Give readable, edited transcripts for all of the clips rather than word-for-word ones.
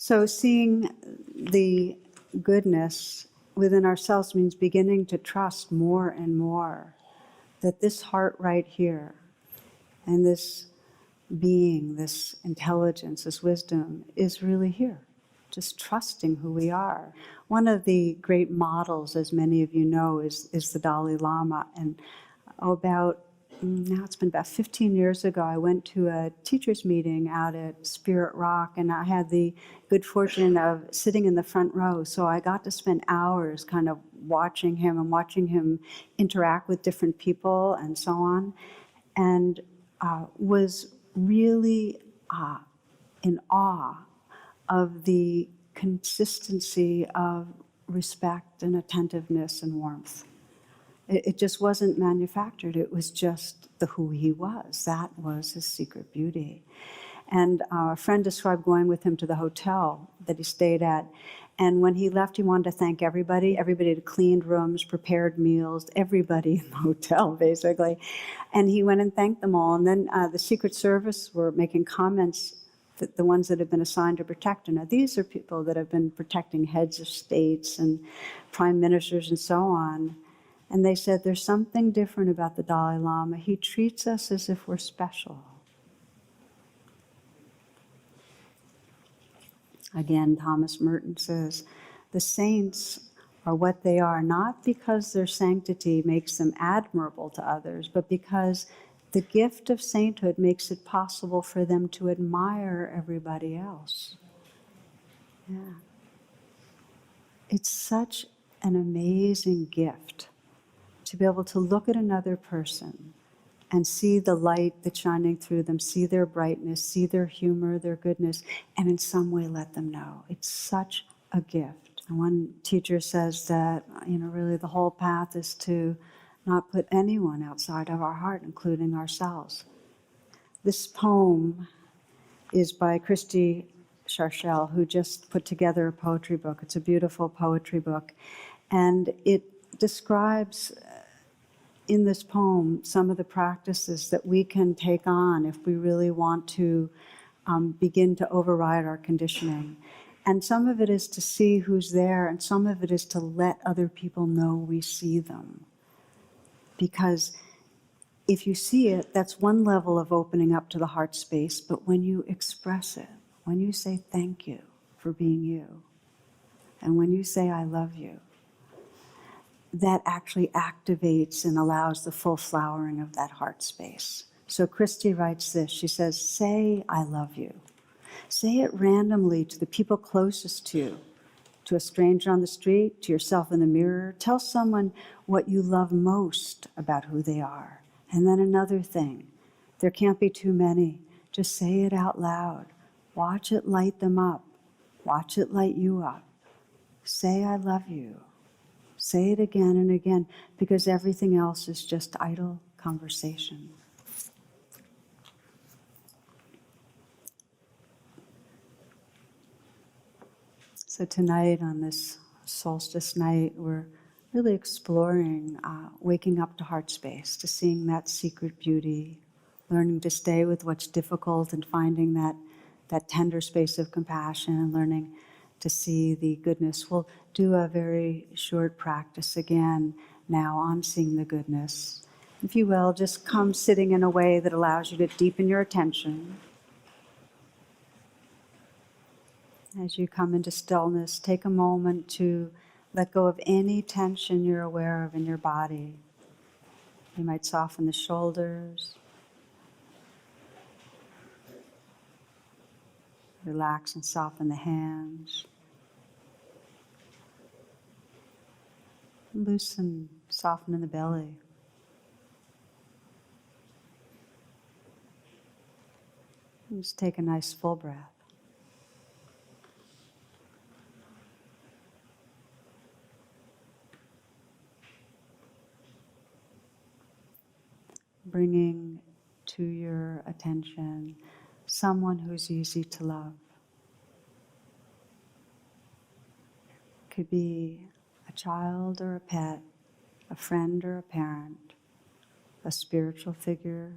So seeing the goodness within ourselves means beginning to trust more and more that this heart right here and this being, this intelligence, this wisdom is really here. Just trusting who we are. One of the great models, as many of you know, is the Dalai Lama. And now it's been about 15 years ago, I went to a teacher's meeting out at Spirit Rock, and I had the good fortune of sitting in the front row. So I got to spend hours kind of watching him interact with different people and so on, and was really in awe of the consistency of respect and attentiveness and warmth. It just wasn't manufactured. It was just who he was. That was his secret beauty. And a friend described going with him to the hotel that he stayed at. And when he left, he wanted to thank everybody. Everybody had cleaned rooms, prepared meals, everybody in the hotel, basically. And he went and thanked them all. And then the Secret Service were making comments, that the ones that have been assigned to protect him. Now, these are people that have been protecting heads of states and prime ministers and so on. And they said, there's something different about the Dalai Lama. He treats us as if we're special. Again, Thomas Merton says, the saints are what they are, not because their sanctity makes them admirable to others, but because the gift of sainthood makes it possible for them to admire everybody else. Yeah. It's such an amazing gift to be able to look at another person and see the light that's shining through them, see their brightness, see their humor, their goodness, and in some way let them know. It's such a gift. And one teacher says that, really the whole path is to not put anyone outside of our heart, including ourselves. This poem is by Christy Sharshell, who just put together a poetry book. It's a beautiful poetry book. And it describes in this poem some of the practices that we can take on if we really want to begin to override our conditioning. And some of it is to see who's there, and some of it is to let other people know we see them. Because if you see it, that's one level of opening up to the heart space, but when you express it, when you say thank you for being you, and when you say I love you, that actually activates and allows the full flowering of that heart space. So Christy writes this, she says, say I love you. Say it randomly to the people closest to you, to a stranger on the street, to yourself in the mirror. Tell someone what you love most about who they are. And then another thing, there can't be too many. Just say it out loud. Watch it light them up. Watch it light you up. Say I love you. Say it again and again, because everything else is just idle conversation. So tonight, on this solstice night, we're really exploring waking up to heart space, to seeing that secret beauty, learning to stay with what's difficult and finding that tender space of compassion, and learning to see the goodness. We'll do a very short practice again now on seeing the goodness. If you will, just come sitting in a way that allows you to deepen your attention. As you come into stillness, take a moment to let go of any tension you're aware of in your body. You might soften the shoulders, relax and soften the hands. Loosen, soften in the belly. And just take a nice full breath. Bringing to your attention someone who's easy to love. Could be a child or a pet, a friend or a parent, a spiritual figure,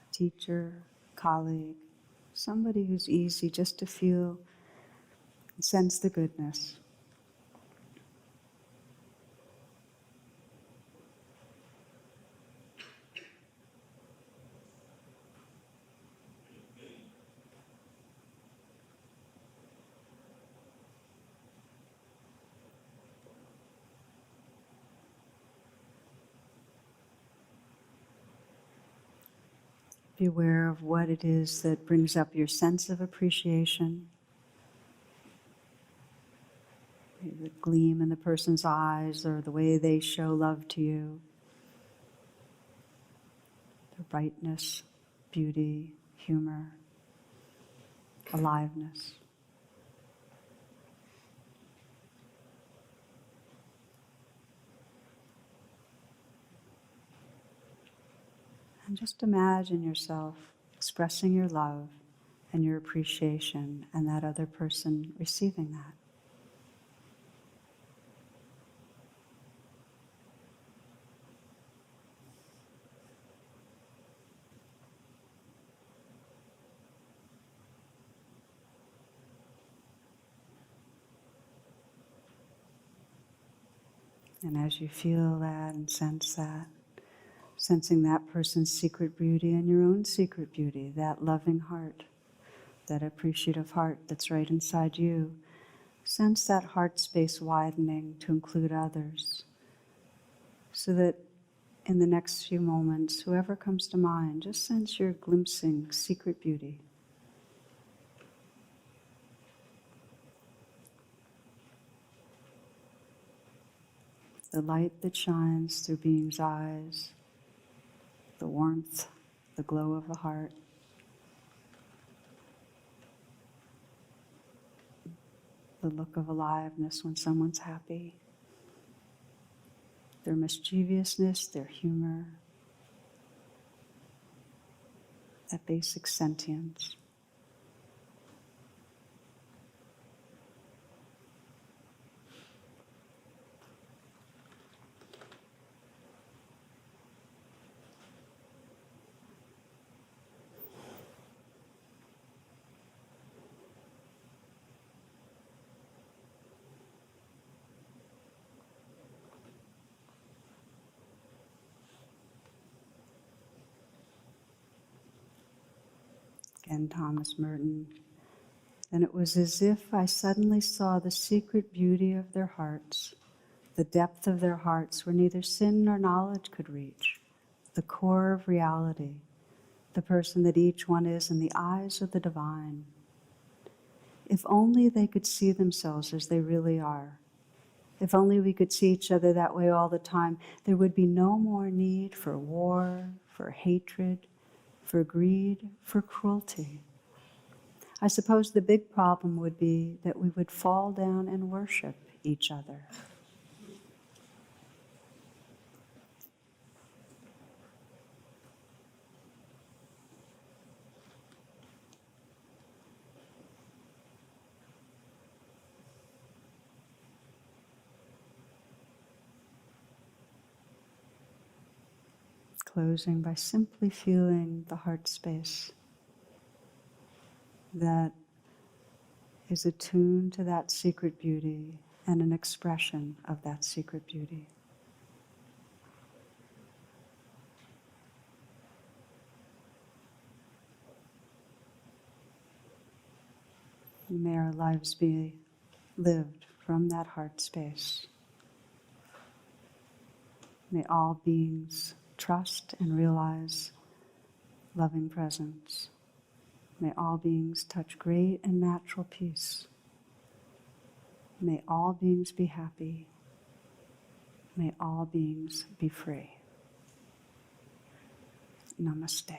a teacher, colleague, somebody who's easy just to feel and sense the goodness. Be aware of what it is that brings up your sense of appreciation. Maybe the gleam in the person's eyes or the way they show love to you. Their brightness, beauty, humor, aliveness. And just imagine yourself expressing your love and your appreciation, and that other person receiving that. And as you feel that and sense that, sensing that person's secret beauty and your own secret beauty, that loving heart, that appreciative heart that's right inside you, sense that heart space widening to include others, so that in the next few moments, whoever comes to mind, just sense you're glimpsing secret beauty. The light that shines through being's eyes, the warmth, the glow of the heart. The look of aliveness when someone's happy. Their mischievousness, their humor. That basic sentience. Again, Thomas Merton. And it was as if I suddenly saw the secret beauty of their hearts, the depth of their hearts where neither sin nor knowledge could reach, the core of reality, the person that each one is in the eyes of the divine. If only they could see themselves as they really are. If only we could see each other that way all the time, there would be no more need for war, for hatred, for greed, for cruelty. I suppose the big problem would be that we would fall down and worship each other. Closing by simply feeling the heart space that is attuned to that secret beauty and an expression of that secret beauty. May our lives be lived from that heart space. May all beings trust and realize loving presence. May all beings touch great and natural peace. May all beings be happy. May all beings be free. Namaste.